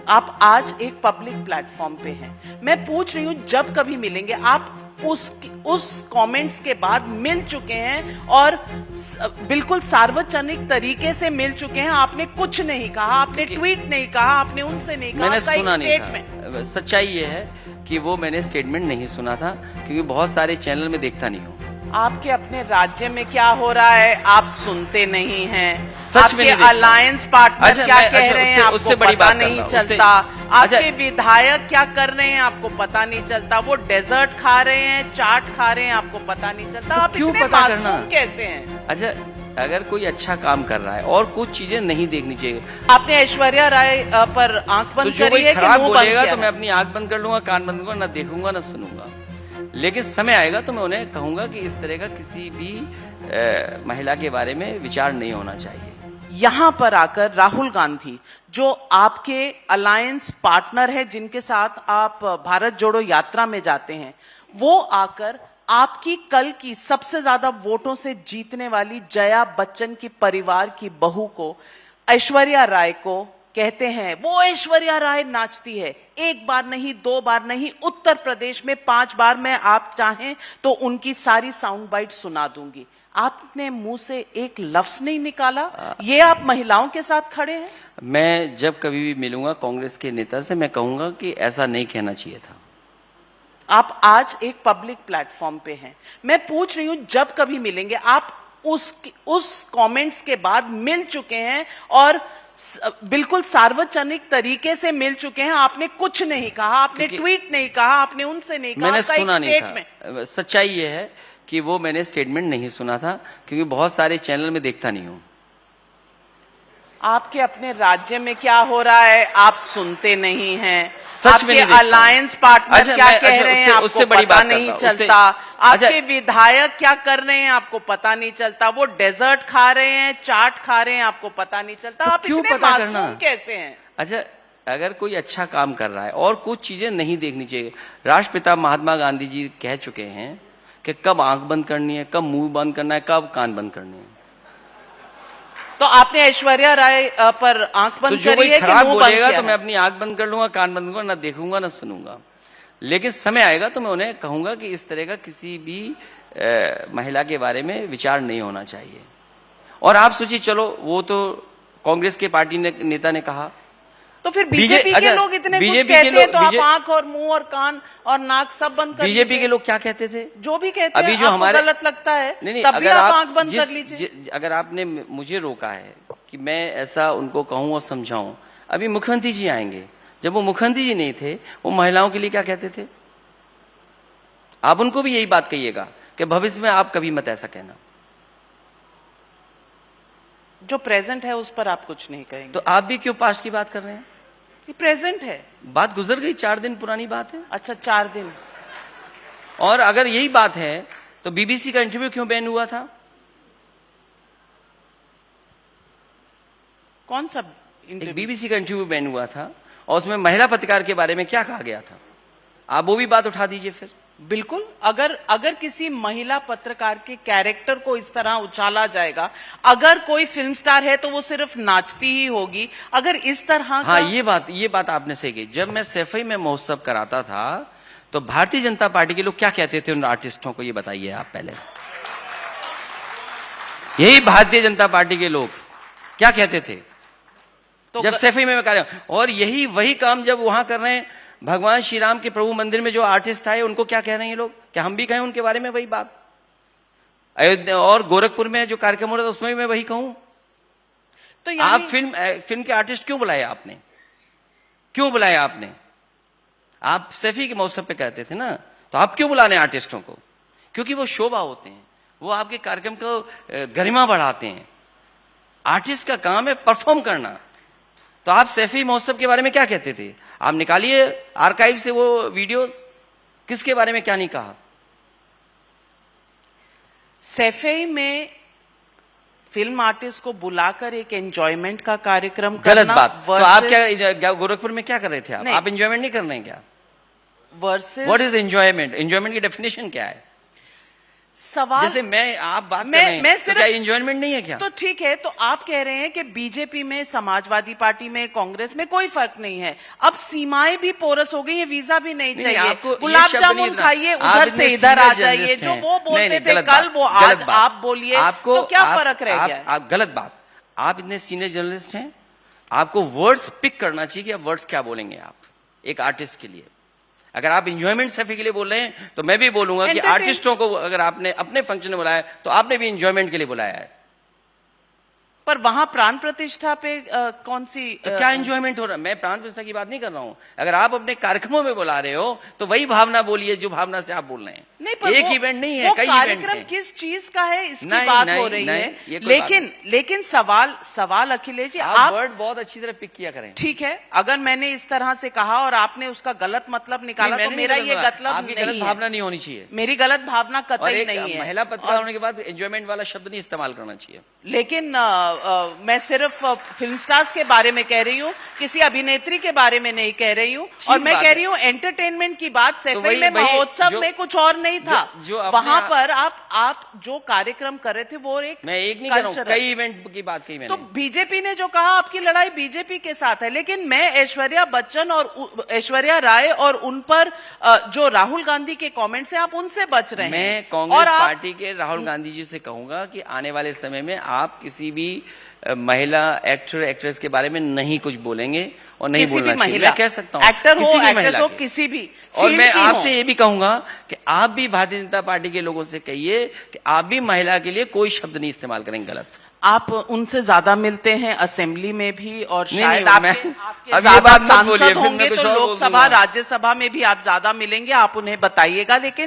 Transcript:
आप आज एक पब्लिक प्लेटफॉर्म पे हैं। मैं पूछ रही हूँ जब कभी मिलेंगे आप उस कमेंट्स के बाद मिल चुके हैं और बिल्कुल सार्वजनिक तरीके से मिल चुके हैं। आपने कुछ नहीं कहा, आपने ट्वीट नहीं कहा, आपने उनसे नहीं कहा, मैंने सुना नहीं था। सच्चाई ये है कि वो मैंने स्टेटमेंट नहीं सुना था, क्योंकि बहुत सारे चैनल में देखता नहीं हूँ। आपके अपने राज्य में क्या हो रहा है आप सुनते नहीं हैं। सच में आपके अलायंस पार्टनर क्या कह रहे हैं आपको पता नहीं चलता। आपके विधायक क्या कर रहे हैं आपको पता नहीं चलता। वो डेजर्ट खा रहे हैं, चाट खा रहे हैं, आपको पता नहीं चलता। आप इतने मासूम कैसे हैं? अच्छा, अगर कोई अच्छा काम कर रहा है और कुछ चीजें नहीं देखनी चाहिए। आपने ऐश्वर्या राय पर आंख बंद करी है कि मुंह बंद किया? तो मैं अपनी आंख बंद कर लूंगा, कान बंद करूंगा, ना देखूंगा ना सुनूंगा। लेकिन समय आएगा तो मैं उन्हें कहूंगा कि इस तरह का किसी भी महिला के बारे में विचार नहीं होना चाहिए। यहां पर आकर राहुल गांधी जो आपके अलायंस पार्टनर है, जिनके साथ आप भारत जोड़ो यात्रा में जाते हैं, वो आकर आपकी कल की सबसे ज्यादा वोटों से जीतने वाली जया बच्चन की परिवार की बहू को, ऐश्वर्या राय को कहते हैं वो ऐश्वर्या राय नाचती है। एक बार नहीं, दो बार नहीं, उत्तर प्रदेश में 5 बार मैं आप चाहें तो उनकी सारी साउंड बाइट सुना दूंगी। आपने मुंह से एक लफ्ज नहीं निकाला। ये आप महिलाओं के साथ खड़े हैं। मैं जब कभी भी मिलूंगा कांग्रेस के नेता से, मैं कहूंगा कि ऐसा नहीं कहना चाहिए था। आप आज एक पब्लिक प्लेटफॉर्म पे हैं। मैं पूछ रही हूं जब कभी मिलेंगे आप उस कमेंट्स के बाद मिल चुके हैं और बिल्कुल सार्वजनिक तरीके से मिल चुके हैं। आपने कुछ नहीं कहा, आपने ट्वीट नहीं कहा, आपने उनसे नहीं कहा। मैंने सुना नहीं था। सच्चाई ये है कि वो मैंने स्टेटमेंट नहीं सुना था, क्योंकि बहुत सारे चैनल में देखता नहीं हूँ। आपके अपने राज्य में क्या हो रहा है आप सुनते नहीं हैं। सच में आपके अलायंस पार्टनर क्या कह रहे हैं आपको पता नहीं चलता। आपके विधायक क्या कर रहे हैं आपको पता नहीं चलता। वो डेजर्ट खा रहे हैं, चाट खा रहे हैं, आपको पता नहीं चलता। आप इतने मासूम कैसे हैं? अच्छा, अगर कोई अच्छा काम कर रहा है और कुछ चीजें नहीं देखनी चाहिए। राष्ट्रपिता महात्मा गांधी जी कह चुके हैं कि कब आंख बंद करनी है, कब मुंह बंद करना है, कब कान बंद करनी है। तो आपने ऐश्वर्या राय पर आंख बंद करी है कि मुंह बंद किया? तो मैं अपनी आंख बंद कर लूंगा, कान बंद करूंगा, ना देखूंगा ना सुनूंगा। लेकिन समय आएगा तो मैं उन्हें कहूंगा कि इस तरह का किसी भी महिला के बारे में विचार नहीं होना चाहिए। और आप सोचिए, चलो वो तो कांग्रेस के पार्टी नेता ने कहा, तो फिर बीजेपी के लोग इतने कुछ कहते हैं तो आप आंख और मुंह और कान और नाक सब बंद कर लीजिए। बीजेपी के लोग क्या कहते थे? जो भी कहते हैं, जो हमारे गलत लगता है नहीं, तब भी आप आंख बंद कर लीजिए। अगर आपने मुझे रोका है कि मैं ऐसा उनको कहूं और समझाऊं, अभी मुख्यमंत्री जी आएंगे, जब वो मुख्यमंत्री जी नहीं थे, वो महिलाओं के लिए क्या कहते थे? आप उनको भी यही बात कहिएगा कि भविष्य में आप कभी मत ऐसा कहना। जो प्रेजेंट है उस पर आप कुछ नहीं कहेंगे तो आप भी क्यों पास्ट की बात कर रहे हैं? ये प्रेजेंट है, बात गुजर गई, 4 दिन पुरानी बात है। अच्छा, 4 दिन। और अगर यही बात है तो बीबीसी का इंटरव्यू क्यों बैन हुआ था? कौन सा इंटरव्यू? बीबीसी का इंटरव्यू बैन हुआ था और उसमें महिला पत्रकार के बारे में क्या कहा गया था? आप वो भी बात उठा दीजिए फिर। बिल्कुल, अगर किसी महिला पत्रकार के कैरेक्टर को इस तरह उछाला जाएगा, अगर कोई फिल्म स्टार है तो वो सिर्फ नाचती ही होगी। अगर इस तरह हाँ, ये बात आपने सही कही। जब मैं सैफई में महोत्सव कराता था तो भारतीय जनता पार्टी के लोग क्या कहते थे उन आर्टिस्टों को, ये बताइए आप पहले। यही भारतीय जनता पार्टी के लोग क्या कहते थे तो जब सैफई में कर रहे हैं, और यही वही काम जब वहां कर रहे हैं भगवान श्री राम के प्रभु मंदिर में जो आर्टिस्ट आए उनको क्या कह रहे हैं लोग? क्या हम भी कहें उनके बारे में वही बात? अयोध्या और गोरखपुर में जो कार्यक्रम हो रहा था उसमें भी मैं वही कहूं? तो आप फिल्म के आर्टिस्ट क्यों बुलाए आपने? क्यों बुलाए आपने? आप सैफी के मौसम पे कहते थे ना, तो आप क्यों बुलाने आर्टिस्टों को? क्योंकि वो शोभा होते हैं, वो आपके कार्यक्रम को गरिमा बढ़ाते हैं। आर्टिस्ट का काम है परफॉर्म करना। तो आप सैफी महोत्सव के बारे में क्या कहते थे? आप निकालिए आर्काइव से वो वीडियोस, किसके बारे में क्या नहीं कहा? सैफई में फिल्म आर्टिस्ट को बुलाकर एक एंजॉयमेंट का कार्यक्रम गलत बात। तो आप क्या गोरखपुर में क्या कर रहे थे? आप एंजॉयमेंट नहीं कर रहे हैं क्या? Versus what is enjoyment? Enjoyment की डेफिनेशन क्या है? सवाल जैसे मैं आप बात कर मैं- रहे हैं, मैं तो सिर्फ- क्या एंजॉयमेंट नहीं है क्या? तो ठीक है, तो आप कह रहे हैं कि बीजेपी में, समाजवादी पार्टी में, कांग्रेस में कोई फर्क नहीं है। अब सीमाएं भी पोरस हो गई है, वीजा भी नहीं चाहिए। आपको ये गुलाब शब्द जामुन नहीं था। खाइए, आप उधर इतने से इधर आ senior जाइए। journalist जो हैं। वो बोलते नहीं, थे गलत कल, बात, वो गलत आज बात। आप बोलिए। आपको तो क्या आप- फर्क रह आप- गया है? आप गलत बात। आप इतने सीनियर जर्नलिस्ट हैं, आपको वर्ड्स पिक करना चाहिए कि आप वर्ड्स क्या बोलेंगे आप एक आर्टिस्ट के लिए। अगर आप इंजॉयमेंट सफी के लिए बोल रहे हैं तो मैं भी बोलूंगा कि Entertain- आर्टिस्टों को अगर आपने अपने फंक्शन में बुलाया तो आपने भी इंजॉयमेंट के लिए बुलाया है। पर वहां प्राण प्रतिष्ठा पे कौन सी तो क्या एंजॉयमेंट हो रहा है? मैं प्राण प्रतिष्ठा की बात नहीं कर रहा हूं। अगर आप अपने कार्यक्रमों में बुला रहे हो तो वही भावना बोलिए जो भावना से आप बोल रहे हैं। नहीं, पर एक वो- इवेंट नहीं है, वो कई इवेंट कार्यक्रम हैं। किस चीज का है इसकी नहीं, बात नहीं, हो रही नहीं, है। ये कोई बात लेकिन सवाल अखिलेश जी, आप आप वर्ड बहुत अच्छी तरह पिक किया करें। ठीक है, अगर मैंने इस तरह से कहा और आपने उसका गलत मतलब निकाला नहीं, तो मैंने मेरा नहीं ये गलत मतलब आपकी नहीं गलत है। भावना नहीं होनी चाहिए। मेरी गलत भावना और कतई एक नहीं है। महिला पत्रकार होने के बाद एंजॉयमेंट वाला शब्द नहीं इस्तेमाल करना चाहिए। लेकिन मैं सिर्फ फिल्म स्टार्स के बारे में कह रही हूँ, किसी अभिनेत्री के बारे में नहीं कह रही हूँ। ठीक और मैं बात कह है। रही हूँ एंटरटेनमेंट की बात सैफई वही- में वही महोत्सव जो- में कुछ और नहीं था। जो अपने वहां आप- पर आप जो कार्यक्रम कर रहे थे वो एक मैं एक नहीं कर रहा हूं, cultural- कई इवेंट की बात कही मैंने। तो बीजेपी ने जो कहा आपकी लड़ाई बीजेपी के साथ है, लेकिन मैं ऐश्वर्या बच्चन और ऐश्वर्या राय और उन पर जो राहुल गांधी के कमेंट्स हैं, आप उनसे बच रहे हैं। मैं कांग्रेस और आप- पार्टी के राहुल गांधी जी से कहूंगा कि आने वाले समय में आप किसी भी महिला एक्टर एक्ट्रेस के बारे में नहीं कुछ बोलेंगे और नहीं किसी भी बोलना चाहिए। महिला, मैं कह सकता हूं एक्टर हो, किसी भी एक्ट्रेस महिला हो, के। किसी भी और फील्ड मैं की हो। आपसे ये भी कहूंगा कि आप भी भारतीय जनता पार्टी के लोगों से कहिए कि आप भी महिला के लिए कोई शब्द नहीं इस्तेमाल करेंगे गलत। आप उनसे ज्यादा मिलते हैं असेंबली में भी, और नहीं, शायद नहीं, आपके मैं- आपके अब ये ज्यादा बात मत बोलिए, सांसद फिर होंगे मैं कुछ तो और बोल लोकसभा दूंगा। राज्यसभा में भी आप ज्यादा मिलेंगे, आप उन्हें बताइएगा। लेकिन